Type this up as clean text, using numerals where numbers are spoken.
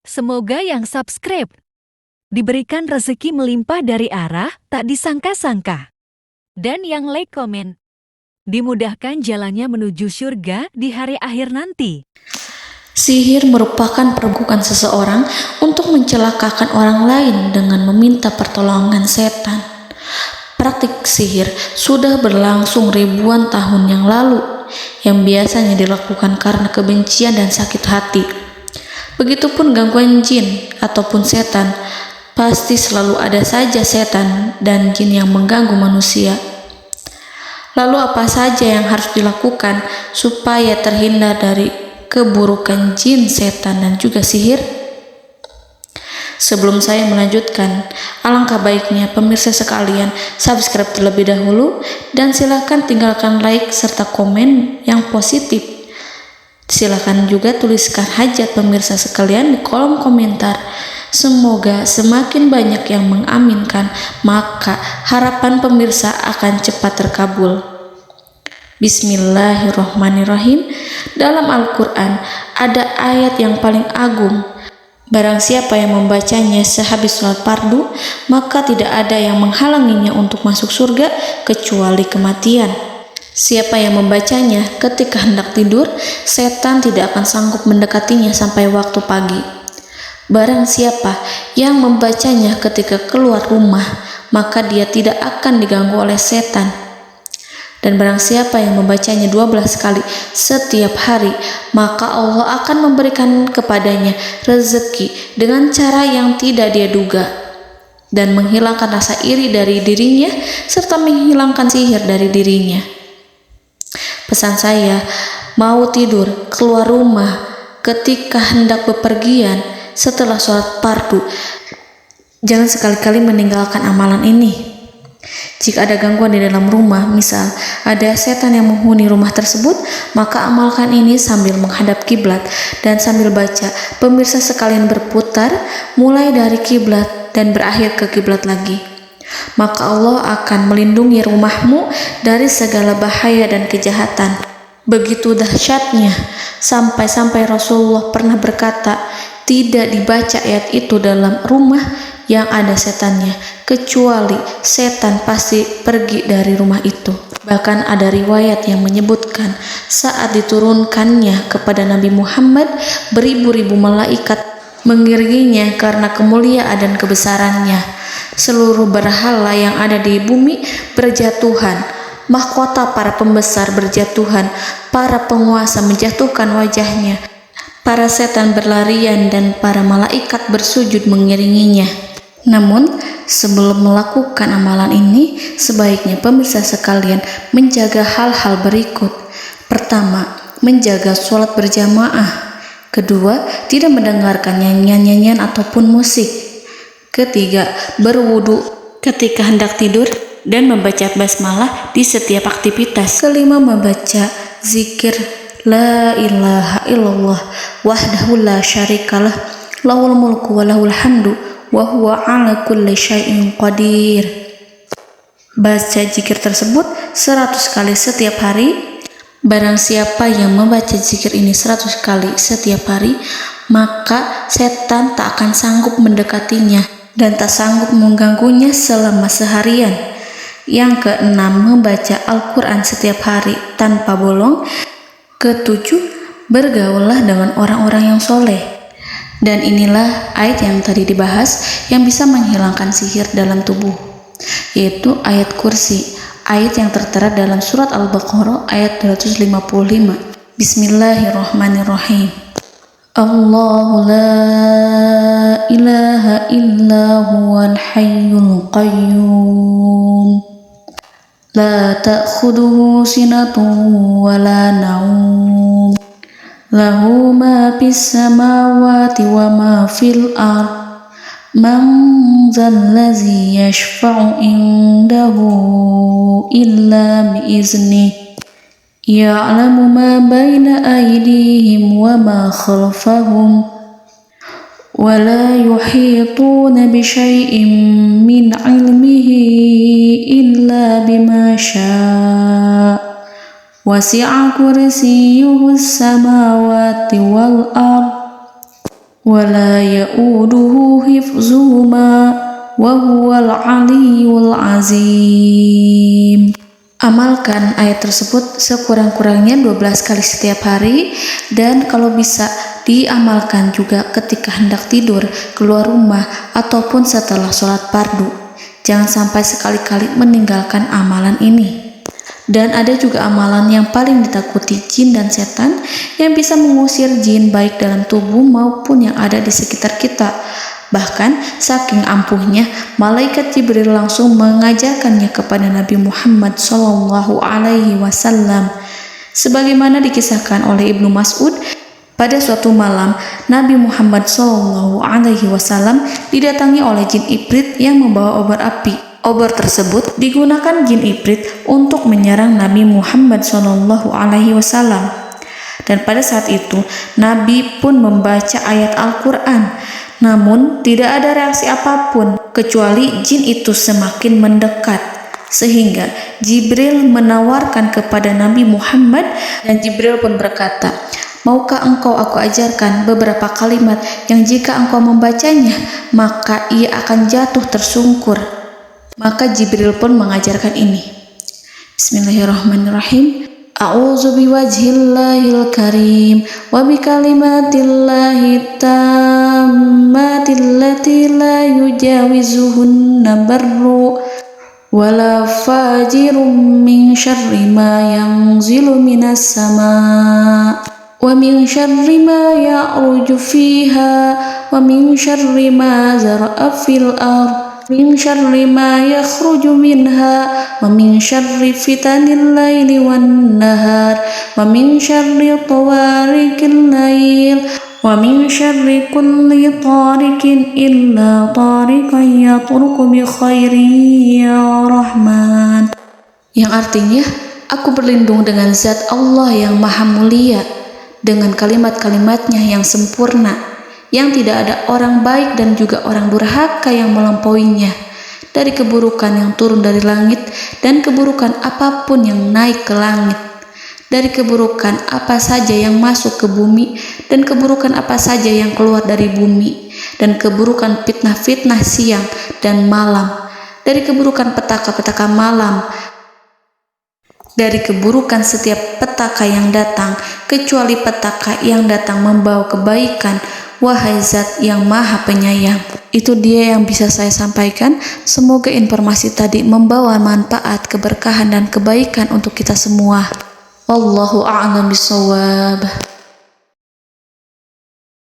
Semoga yang subscribe diberikan rezeki melimpah dari arah tak disangka-sangka. Dan yang like komen, dimudahkan jalannya menuju surga di hari akhir nanti. Sihir merupakan perbuatan seseorang untuk mencelakakan orang lain dengan meminta pertolongan setan. Praktik sihir sudah berlangsung ribuan tahun yang lalu, yang biasanya dilakukan karena kebencian dan sakit hati. Begitupun gangguan jin ataupun setan, pasti selalu ada saja setan dan jin yang mengganggu manusia. Lalu apa saja yang harus dilakukan supaya terhindar dari keburukan jin, setan, dan juga sihir? Sebelum saya melanjutkan, alangkah baiknya pemirsa sekalian subscribe terlebih dahulu dan silakan tinggalkan like serta komen yang positif. Silakan juga tuliskan hajat pemirsa sekalian di kolom komentar. Semoga semakin banyak yang mengaminkan, maka harapan pemirsa akan cepat terkabul. Bismillahirrahmanirrahim. Dalam Al-Quran ada ayat yang paling agung. Barang siapa yang membacanya sehabis sholat fardu, maka tidak ada yang menghalanginya untuk masuk surga kecuali kematian. Siapa yang membacanya ketika hendak tidur, setan tidak akan sanggup mendekatinya sampai waktu pagi. Barang siapa yang membacanya ketika keluar rumah, maka dia tidak akan diganggu oleh setan. Dan barang siapa yang membacanya 12 kali setiap hari, maka Allah akan memberikan kepadanya rezeki dengan cara yang tidak dia duga, dan menghilangkan rasa iri dari dirinya, serta menghilangkan sihir dari dirinya. Pesan saya, mau tidur, keluar rumah, ketika hendak bepergian, setelah sholat fardu, jangan sekali-kali meninggalkan amalan ini. Jika ada gangguan di dalam rumah, misal ada setan yang menghuni rumah tersebut, maka amalkan ini sambil menghadap kiblat dan sambil baca. Pemirsa sekalian berputar mulai dari kiblat dan berakhir ke kiblat lagi. Maka Allah akan melindungi rumahmu dari segala bahaya dan kejahatan. Begitu dahsyatnya, sampai-sampai Rasulullah pernah berkata, tidak dibaca ayat itu dalam rumah yang ada setannya, kecuali setan pasti pergi dari rumah itu. Bahkan ada riwayat yang menyebutkan saat diturunkannya kepada Nabi Muhammad, beribu-ribu malaikat mengiringinya karena kemuliaan dan kebesarannya. Seluruh berhala yang ada di bumi berjatuhan, mahkota para pembesar berjatuhan, para penguasa menjatuhkan wajahnya, para setan berlarian dan para malaikat bersujud mengiringinya. Namun, sebelum melakukan amalan ini, sebaiknya pemirsa sekalian menjaga hal-hal berikut. Pertama, menjaga sholat berjamaah. Kedua, tidak mendengarkan nyanyian-nyanyian ataupun musik. Ketiga, berwudu ketika hendak tidur dan membaca basmalah di setiap aktivitas. Kelima, membaca zikir La ilaha illallah wahdahu la syarikalah lahul mulku wa lahul hamdu wa huwa ala kulli syai'in qadir. Baca zikir tersebut 100 kali setiap hari. Barang siapa yang membaca zikir ini 100 kali setiap hari, maka setan tak akan sanggup mendekatinya dan tak sanggup mengganggunya selama seharian. Yang keenam, membaca Al-Quran setiap hari tanpa bolong. Ketujuh, bergaullah dengan orang-orang yang soleh. Dan inilah ayat yang tadi dibahas yang bisa menghilangkan sihir dalam tubuh, yaitu ayat kursi, ayat yang tertera dalam surat Al-Baqarah ayat 255. Bismillahirrahmanirrahim. Allahu la ilaha illa huwal hayyul qayyum la ta'khuduhu sinatun wa la naum lahu ma fis samawati wa ma fil ard man zallazi yashfa'u indahu illa bi'izni ya'lamu ma baina aydihim wa ma khalfahum wa la yuhituna bi syai'in min 'ilmihi illa bima syaa' wasi'a kursiyyuhu as-samawati wal ard ولا يؤوده حفظهما وهو العلي العظيم. Amalkan ayat tersebut sekurang-kurangnya 12 kali setiap hari, dan kalau bisa diamalkan juga ketika hendak tidur, keluar rumah, ataupun setelah sholat fardu. Jangan sampai sekali-kali meninggalkan amalan ini. Dan ada juga amalan yang paling ditakuti jin dan setan, yang bisa mengusir jin baik dalam tubuh maupun yang ada di sekitar kita. Bahkan saking ampuhnya, malaikat Jibril langsung mengajarkannya kepada Nabi Muhammad SAW. Sebagaimana dikisahkan oleh Ibnu Mas'ud, pada suatu malam Nabi Muhammad SAW didatangi oleh jin Ifrit yang membawa obor api. Obor tersebut digunakan jin Ifrit untuk menyerang Nabi Muhammad SAW. Dan pada saat itu Nabi pun membaca ayat Al-Quran. Namun tidak ada reaksi apapun, kecuali jin itu semakin mendekat. Sehingga Jibril menawarkan kepada Nabi Muhammad, dan Jibril pun berkata, "Maukah engkau aku ajarkan beberapa kalimat yang jika engkau membacanya, maka ia akan jatuh tersungkur?" Maka Jibril pun mengajarkan ini. Bismillahirrahmanirrahim. A'udzu biwajhillahil karim wa bikalimatillahi tammatil lati la yujawizuhunna barru wala fajirum min syarri ma yanzilu minas sama wa min syarri ma ya'ruju fiha wa min syarri ma zara'a fil ardh min syarri ma yakhruju minha wa min syarri fitanil laili wan nahar wa min syarri tawarikil lail wa min syarri kulli tarikin illa tarikan yatruku bi khairin ya Rahman. Yang artinya, aku berlindung dengan zat Allah yang maha mulia, dengan kalimat-kalimatnya yang sempurna, yang tidak ada orang baik dan juga orang durhaka yang melampauinya, dari keburukan yang turun dari langit dan keburukan apapun yang naik ke langit, dari keburukan apa saja yang masuk ke bumi dan keburukan apa saja yang keluar dari bumi, dan keburukan fitnah-fitnah siang dan malam, dari keburukan petaka-petaka malam, dari keburukan setiap petaka yang datang, kecuali petaka yang datang membawa kebaikan. Wahai Zat yang Maha Penyayang. Itu dia yang bisa saya sampaikan. Semoga informasi tadi membawa manfaat, keberkahan dan kebaikan untuk kita semua. Wallahu a'lam bishawab.